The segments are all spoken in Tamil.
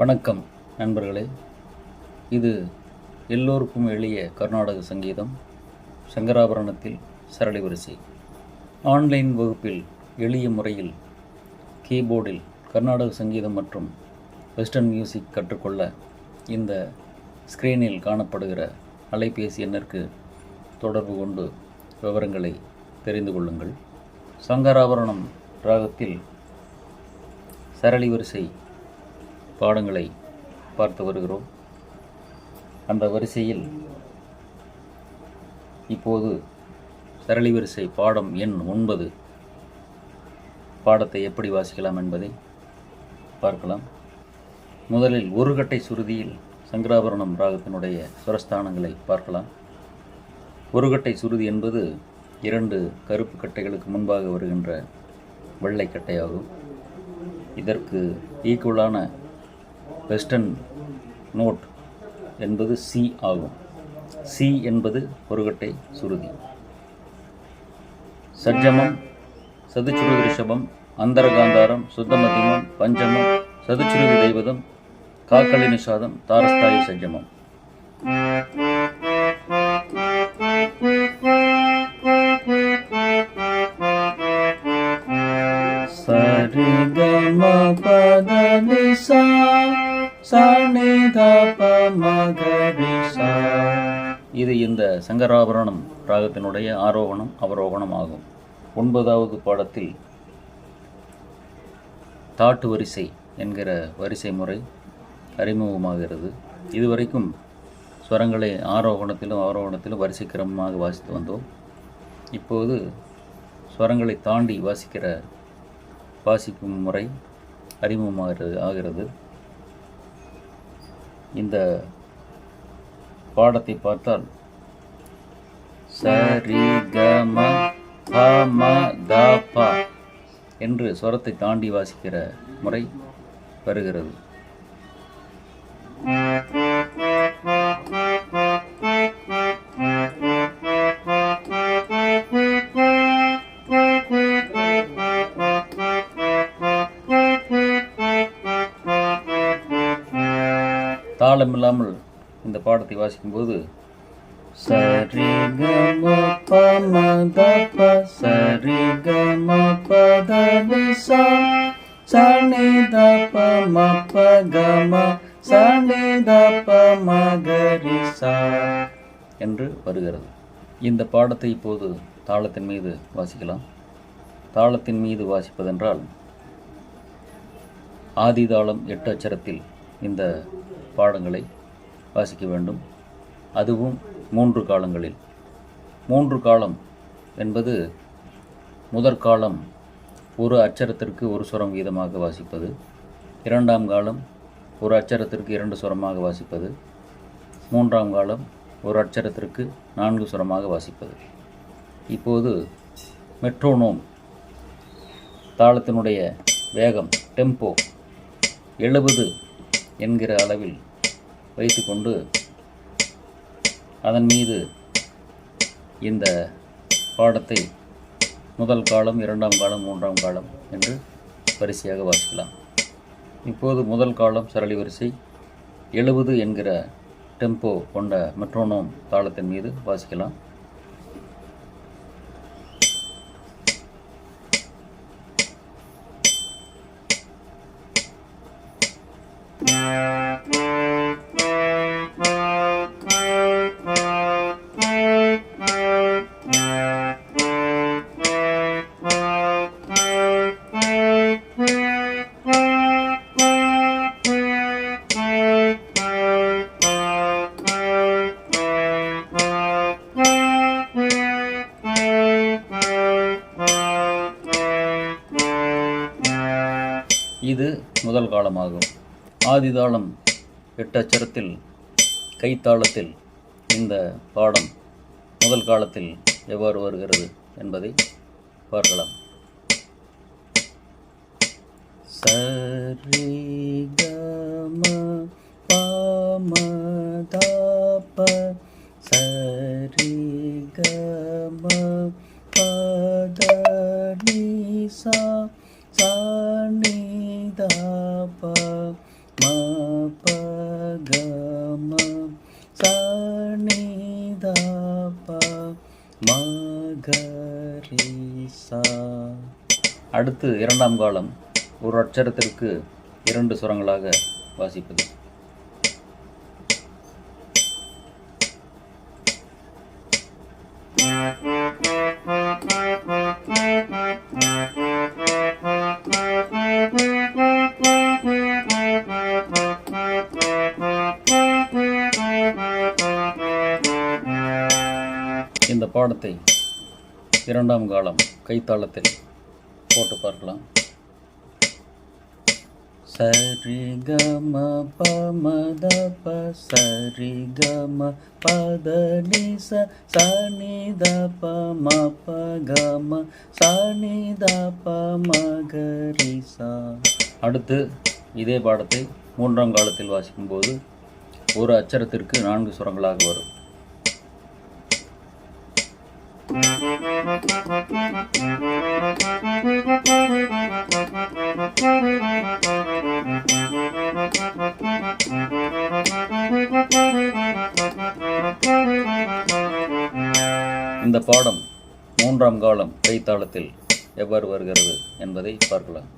வணக்கம் நண்பர்களே. இது எல்லோருக்கும் எளிய கர்நாடக சங்கீதம், சங்கராபரணத்தில் சரளி வரிசை. ஆன்லைன் வகுப்பில் எளிய முறையில் கீபோர்டில் கர்நாடக சங்கீதம் மற்றும் வெஸ்டர்ன் மியூசிக் கற்றுக்கொள்ள இந்த ஸ்க்ரீனில் காணப்படுகிற அலைபேசி எண்ணிற்கு தொடர்பு கொண்டு விவரங்களை தெரிந்து கொள்ளுங்கள். சங்கராபரணம் ராகத்தில் சரளி வரிசை பாடங்களை பார்த்து வருகிறோம். அந்த வரிசையில் இப்போது சரளி வரிசை பாடம் எண் 9 பாடத்தை எப்படி வாசிக்கலாம் என்பதை பார்க்கலாம். முதலில் ஒரு கட்டை சுருதியில் சங்கராபரணம் ராகத்தினுடைய சுரஸ்தானங்களை பார்க்கலாம். ஒரு கட்டை சுருதி என்பது 2 கருப்பு கட்டைகளுக்கு முன்பாக வருகின்ற வெள்ளை கட்டையாகும். இதற்கு ஈக்குவலான வெஸ்டர்ன் நோட் என்பது சி ஆகும். சி என்பது ஒரு கட்டை சுருதி. சஜ்ஜமம், சதுச்சுருதி ரிஷபம், அந்தரகாந்தாரம், சுத்தமதிமம், பஞ்சமம், சதுச்சுருதி தெய்வதம், காக்களி நிஷாதம், தாரஸ்தாயி சஜ்ஜமம். இது இந்த சங்கராபரணம் ராகத்தினுடைய ஆரோகணம் அவரோகணம் ஆகும். 9வது பாடத்தில் தாட்டு வரிசை என்கிற வரிசை முறை அறிமுகமாகிறது. இதுவரைக்கும் ஸ்வரங்களை ஆரோகணத்திலும் அவரோகணத்திலும் வரிசை கிரமமாக வாசித்து வந்தோம். இப்போது ஸ்வரங்களை தாண்டி வாசிக்கும் முறை அறிமுகமாகிறது. இந்த பாடத்தை பார்த்தால் சரி கம பம தப என்று ஸ்வரத்தை தாண்டி வாசிக்கிற முறை வருகிறது. தாளமில்லாமல் இந்த பாடத்தை வாசிக்கும்போது சரி கம பம தப சரி கம பத நிசா சனி தப மப கம சனி தப மகரிசா என்று வருகிறது. இந்த பாடத்தை இப்போது தாளத்தின் மீது வாசிக்கலாம். தாளத்தின் மீது வாசிப்பதென்றால் ஆதி தாளம் 8 அச்சரத்தில் இந்த பாடங்களை வாசிக்க வேண்டும். அதுவும் 3 காலங்களில். 3 காலம் என்பது முதற் காலம் ஒரு அச்சரத்திற்கு ஒரு சுரம் வீதமாக வாசிப்பது, 2ஆம் காலம் ஒரு அச்சரத்திற்கு 2 சுரமாக வாசிப்பது, 3ஆம் காலம் ஒரு அச்சரத்திற்கு 4 சுரமாக வாசிப்பது. இப்போது மெட்ரோனோம் தாளத்தினுடைய வேகம் டெம்போ 70 என்கிற அளவில் வைத்துக்கொண்டு அதன் மீது இந்த பாடத்தை முதல் காலம், 2ஆம் காலம், 3ஆம் காலம் என்று வரிசையாக வாசிக்கலாம். இப்போது முதல் காலம் சரளி வரிசை 70 என்கிற டெம்போ கொண்ட மெட்ரோனோம் தாளத்தின் மீது வாசிக்கலாம். இது முதல் காலமாகும். ஆதிதாளம் 8 அச்சரத்தில் கைத்தாளத்தில் இந்த பாடம் முதல் காலத்தில் எவ்வாறு வருகிறது என்பதை பார்க்கலாம். சரி கம பம தப சரி கம பத நிசா சனி தப அடுத்து இரண்டாம் காலம் ஒரு அட்சரத்திற்கு 2 சுரங்களாக வாசிப்பது. இந்த பாடத்தை இரண்டாம் காலம் கைத்தாளத்தில் போட்டு பார்க்கலாம். சரி கம பமத ப சரி கம பத நிச சனித ப ம ப கம சனித ப மகரிசா. அடுத்து இதே பாடத்தை மூன்றாம் காலத்தில் வாசிக்கும்போது ஒரு அட்சரத்திற்கு 4 சுரங்களாக வரும். இந்த பாடம் மூன்றாம் காலம் கைத்தாளத்தில் எவ்வாறு வருகிறது என்பதை பார்க்கலாம்.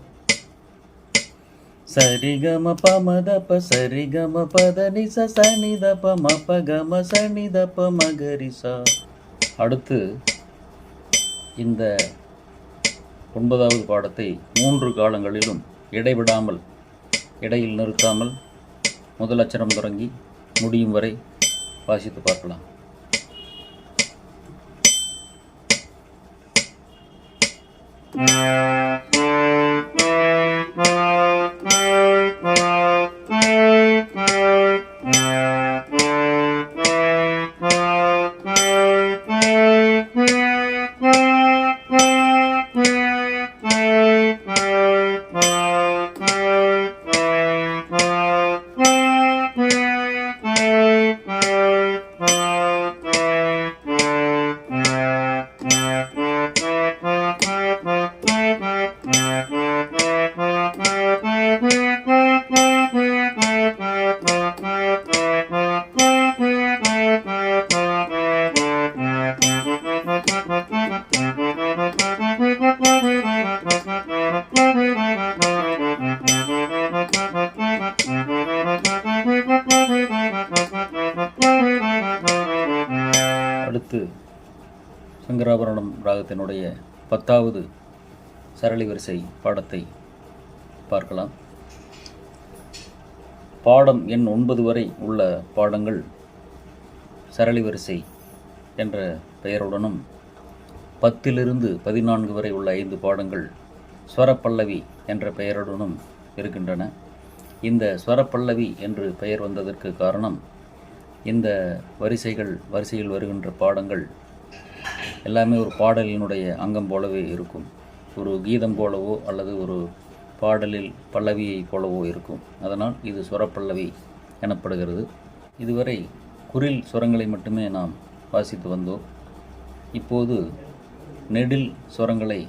சரிகம பமத ப சரிகம பத நிச சனித ப ம ப கம சனித ப மகரிசா. அடுத்து இந்த 9வது பாடத்தை 3 காலங்களிலும் இடைவிடாமல், இடையில் நிறுத்தாமல் முதல் அச்சரம் தொடங்கி முடியும் வரை வாசித்து பார்க்கலாம். அடுத்து சங்கராபரணம் ராகத்தினுடைய 10வது சரளி வரிசை பாடத்தை பார்க்கலாம். பாடம் எண் 9 வரை உள்ள பாடங்கள் சரளி வரிசை என்ற பெயருடனும் 10லிருந்து 14 வரை உள்ள 5 பாடங்கள் ஸ்வரப்பல்லவி என்ற பெயருடனும் இருக்கின்றன. இந்த ஸ்வரப்பல்லவி என்று பெயர் வந்ததற்கு காரணம், இந்த வரிசையில் வருகின்ற பாடங்கள் எல்லாமே ஒரு பாடலினுடைய அங்கம் போலவே இருக்கும். ஒரு கீதம் போலவோ அல்லது ஒரு பாடலில் பல்லவியை போலவோ இருக்கும். அதனால் இது ஸ்வரப்பல்லவி எனப்படுகிறது. இதுவரை குரில் சுரங்களை மட்டுமே நாம் வாசித்து வந்தோம். இப்போது நெடில் சுரங்களை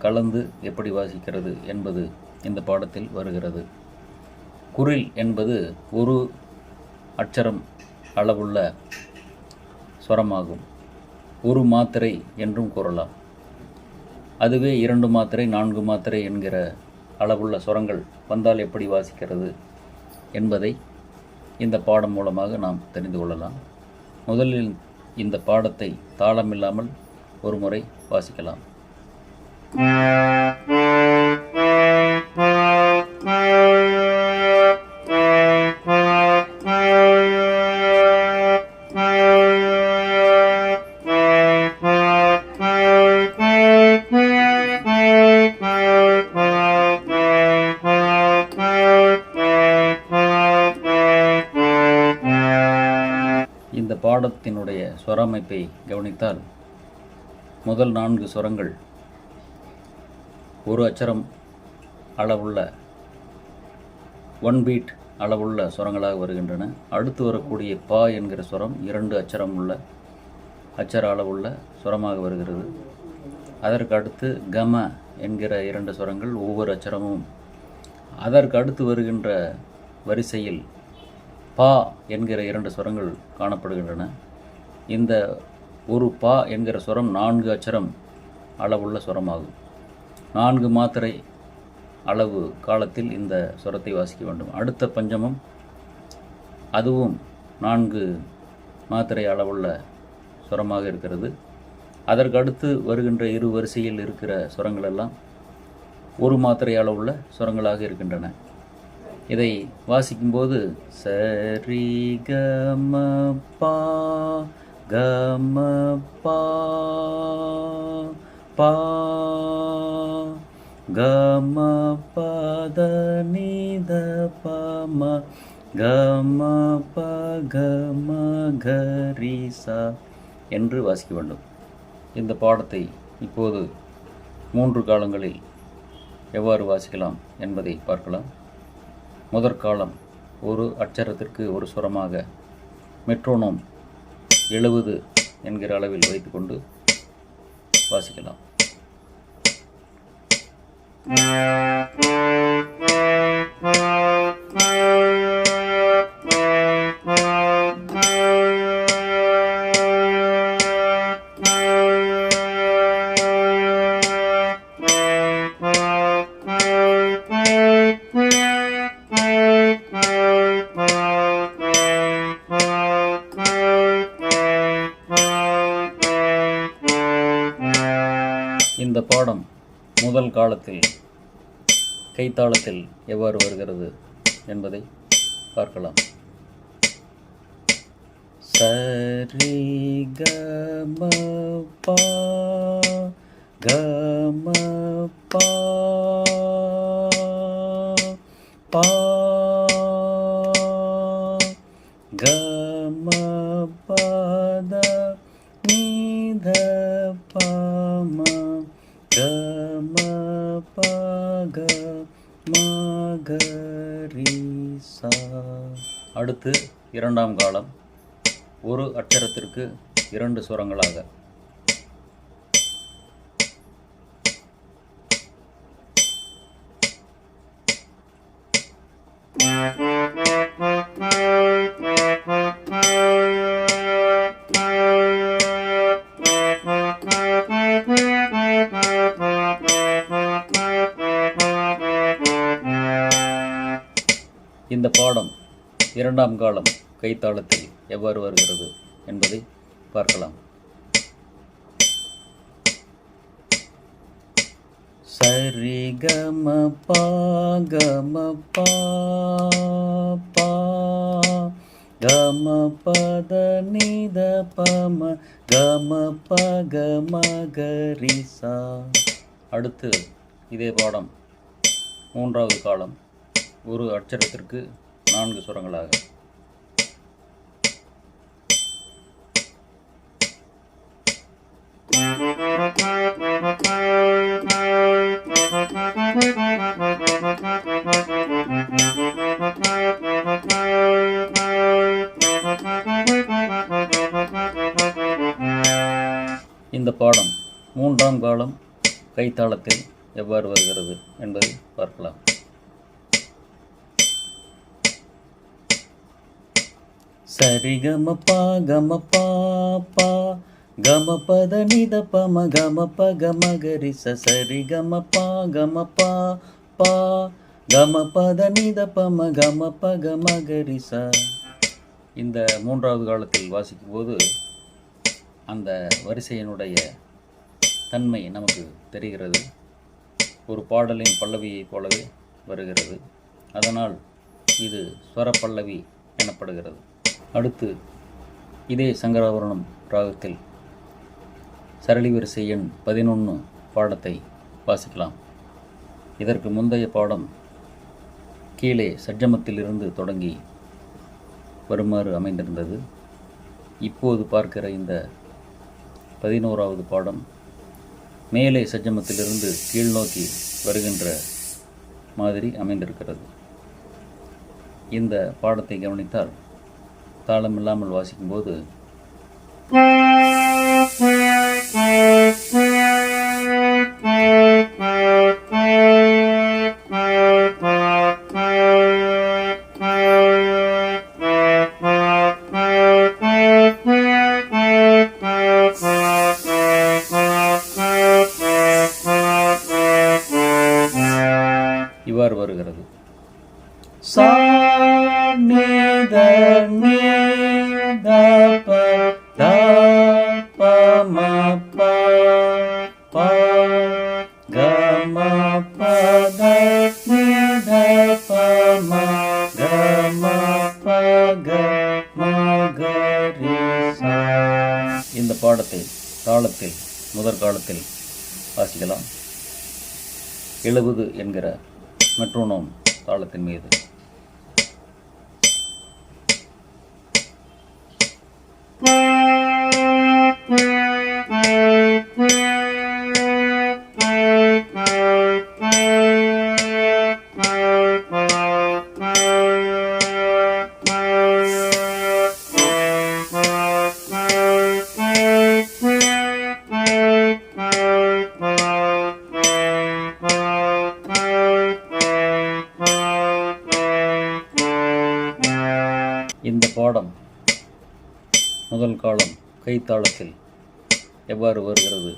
கலந்து எப்படி வாசிக்கிறது என்பது இந்த பாடத்தில் வருகிறது. குரில் என்பது ஒரு அட்சரம் அளவுள்ள ஸ்வரமாகும். ஒரு மாத்திரை என்றும் கூறலாம். அதுவே 2 மாத்திரை 4 மாத்திரை என்கிற அளவுள்ள சுரங்கள் வந்தால் எப்படி வாசிக்கிறது என்பதை இந்த பாடம் மூலமாக நாம் தெரிந்து கொள்ளலாம். முதலில் இந்த பாடத்தை தாளமில்லாமல் ஒரு முறை வாசிக்கலாம். இந்த பாடத்தினுடைய ஸ்வரமைப்பை கவனித்தால் முதல் 4 சுரங்கள் ஒரு அச்சரம் அளவுள்ள 1 பீட் அளவுள்ள சுரங்களாக வருகின்றன. அடுத்து வரக்கூடிய பா என்கிற சுரம் 2 அச்சரம் உள்ள அச்சர அளவுள்ள சுரமாக வருகிறது. அதற்கு அடுத்து கம என்கிற 2 சுரங்கள் ஒவ்வொரு அச்சரமும். அதற்கு அடுத்து வருகின்ற வரிசையில் பா என்கிற 2 சுரங்கள் காணப்படுகின்றன. இந்த ஒரு பா என்கிற சுரம் 4 அச்சரம் அளவுள்ள சுரமாகும். 4 மாத்திரை அளவு காலத்தில் இந்த சுரத்தை வாசிக்க வேண்டும். அடுத்த பஞ்சமம் அதுவும் 4 மாத்திரை அளவுள்ள சுரமாக இருக்கிறது. அதற்கு அடுத்து வருகின்ற 2 வரிசையில் இருக்கிற சுரங்கள் எல்லாம் 1 மாத்திரை அளவுள்ள சுரங்களாக இருக்கின்றன. இதை வாசிக்கும்போது சரி கம பா கம பா பா கம பத நித பம கம ப கம கரிசா என்று வாசிக்க வேண்டும். இந்த பாடத்தை இப்போது 3 காலங்களில் எவ்வாறு வாசிக்கலாம் என்பதை பார்க்கலாம். முதற்காலம் ஒரு அட்சரத்திற்கு ஒரு சுரமாக மெட்ரோனோம் 70 என்கிற அளவில் வைத்துக்கொண்டு வாசிக்கலாம். இந்த பாடம் முதல் காலத்தில் கைத்தாளத்தில் எவ்வாறு வருகிறது என்பதை பார்க்கலாம். சரி கம பா கம பா பா கம பத நித பம கம பக மகரிசா. அடுத்து 2ஆம் காலம் ஒரு அட்சரத்திற்கு 2 சுரங்களாக இந்த பாடம் 2ஆம் காலம் கைத்தாளத்தில் எவ்வாறு வருகிறது என்பதை பார்க்கலாம். சரி கம பா கம பா பா கம பத நித பம கம பக மகரிசா. அடுத்து இதே பாடம் 3ஆவது காலம் ஒரு அட்சரத்திற்கு 4 சுரங்களாக இந்த பாடம் 3ஆம் காலம் கைத்தாளத்தில் எவ்வாறு வருகிறது என்பதை பார்க்கலாம். சரி கம பா கம பா பா கம பத நித பம கம பக மகரிச சரி கம பா கம பா பா கம பத நித பம கம பக மகரிச. இந்த 3ஆவது காலத்தில் வாசிக்கும்போது அந்த வரிசையினுடைய தன்மை நமக்கு தெரிகிறது. ஒரு பாடலின் பல்லவியைப் போலவே வருகிறது. அதனால் இது ஸ்வர பல்லவி எனப்படுகிறது. அடுத்து இதே சங்கராபரணம் ராகத்தில் சரளி வரிசை எண் 11 பாடத்தை வாசிக்கலாம். இதற்கு முந்தைய பாடம் கீழே சட்ஜமத்திலிருந்து தொடங்கி வருமாறு அமைந்திருந்தது. இப்போது பார்க்கிற இந்த 11வது பாடம் மேலே சட்ஜமத்திலிருந்து கீழ்நோக்கி வருகின்ற மாதிரி அமைந்திருக்கிறது. இந்த பாடத்தை கவனித்தால் தாளம் இல்லாமல் வாசிக்கும்போது த நீ த ப த ப ம ப ப க ம ப த நீ த ப ம க ம ப க ம க ரி சா. இந்த பாடத்தை தாளத்தில் முதற் காலத்தில் வாசிக்கலாம். 70 என்கிற மெட்ரோனோம் தாளத்தின் மீது. இந்த பாடம் முதல் காலம் கைத்தாளத்தில் எவ்வாறு வருகிறது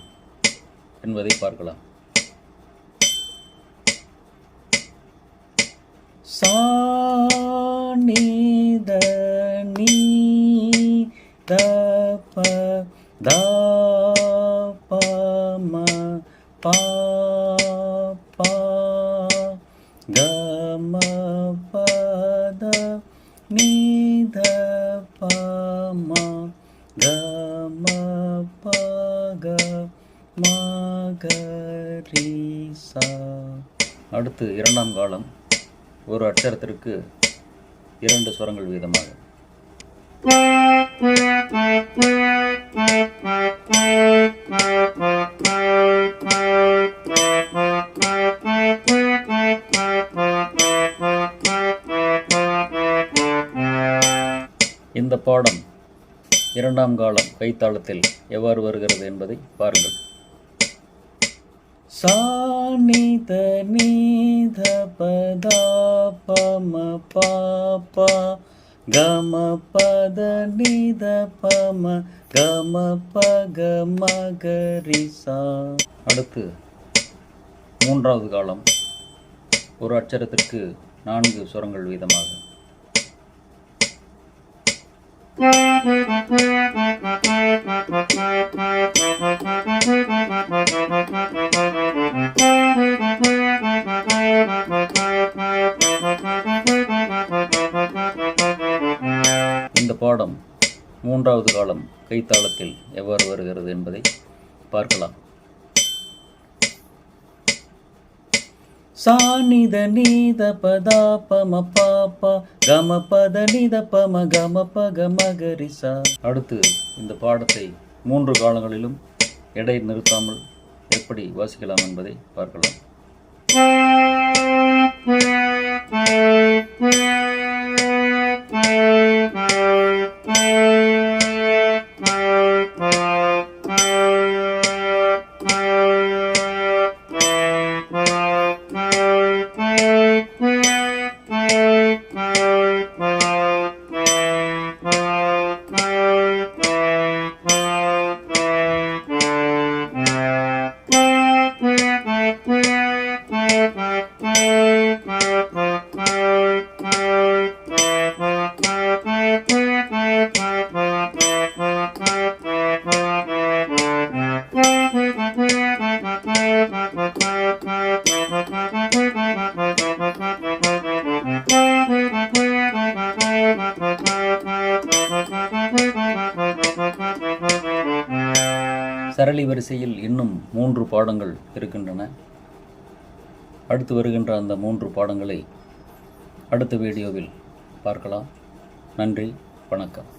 என்பதை பார்க்கலாம். சா நீ த நீ த ப த ப ம ப ப க ம ப த நீ த ப ம க ம ப க ம க ரி சா. அடுத்து இரண்டாம் காலம் ஒரு அட்சரத்திற்கு 2 ஸ்வரங்கள் வீதமாக. இந்த பாடம் இரண்டாம் காலம் கைத்தாளத்தில் எவ்வாறு வருகிறது என்பதை பாருங்கள். சா நீ த நீ த ப த ப ம ப ப க ம ப த நீ த ப ம க ம ப க ம க ரி சா. அடுத்து மூன்றாவது காலம் ஒரு அட்சரத்திற்கு 4 ஸ்வரங்கள் வீதமாக. இந்த பாடம் மூன்றாவது காலம் கைத்தாளத்தில் எவ்வாறு வருகிறது என்பதை பார்க்கலாம். சா நி த நீ த ப த ப ம ப ப க ம ப த நீ த ப ம க ம ப க ம க ரி சா. அடுத்து இந்த பாடத்தை 3 காலங்களிலும் எடை நிறுத்தாமல் எப்படி வாசிக்கலாம் என்பதை பார்க்கலாம். சரளி வரிசையில் இன்னும் 3 பாடங்கள் இருக்கின்றன. அடுத்து வருகின்ற அந்த 3 பாடங்களை அடுத்த வீடியோவில் பார்க்கலாம். நன்றி, வணக்கம்.